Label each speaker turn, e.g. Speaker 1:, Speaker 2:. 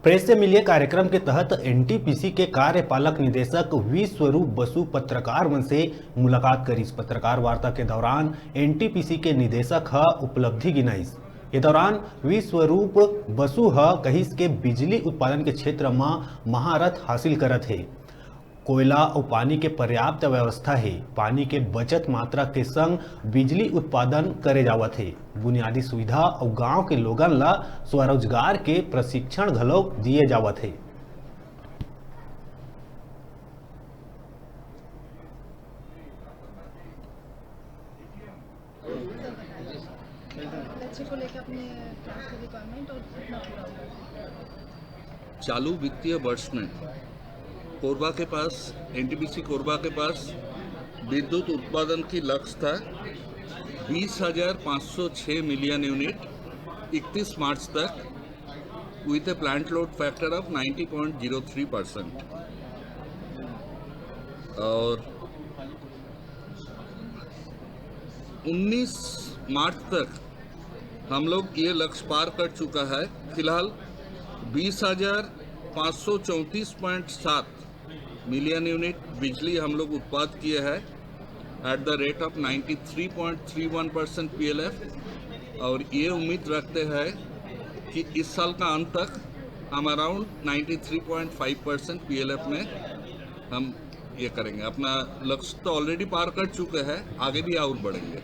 Speaker 1: Press से मिलिए कार्यक्रम के तहत एनटीपीसी के कार्यपालक निदेशक वी स्वरूप बसु पत्रकार मन से मुलाकात करीस। पत्रकार वार्ता के दौरान एनटीपीसी के निदेशक उपलब्धि गिनाइस। ये दौरान वी स्वरूप बसु कहिस के बिजली उत्पादन के क्षेत्र में महारत हासिल करत है। कोयला और पानी के पर्याप्त व्यवस्था है। पानी के बचत मात्रा के संग बिजली उत्पादन करे जावत है। बुनियादी सुविधा और गांव के लोगन ला स्वरोजगार के प्रशिक्षण घलो दिए जावत है।
Speaker 2: को लेकर अपने ट्रांसपोर्ट डिपार्टमेंट और कितना पूरा होगा?
Speaker 3: चालू वित्तीय वर्ष में कोरबा के पास एनटीपीसी कोरबा के पास विद्युत उत्पादन की लक्ष्य था 20,506 मिलियन यूनिट 31 मार्च तक with A plant load factor of 90.03%। और 19 मार्च तक हम लोग ये लक्ष्य पार कर चुका है। फिलहाल 20,534.7 मिलियन यूनिट बिजली हम लोग उत्पाद किए हैं at the rate of 93.31% PLF। और ये उम्मीद रखते हैं कि इस साल का अंत तक हम अराउंड 93.5% PLF में हम ये करेंगे। अपना लक्ष्य तो ऑलरेडी पार कर चुके हैं, आगे भी और बढ़ेंगे।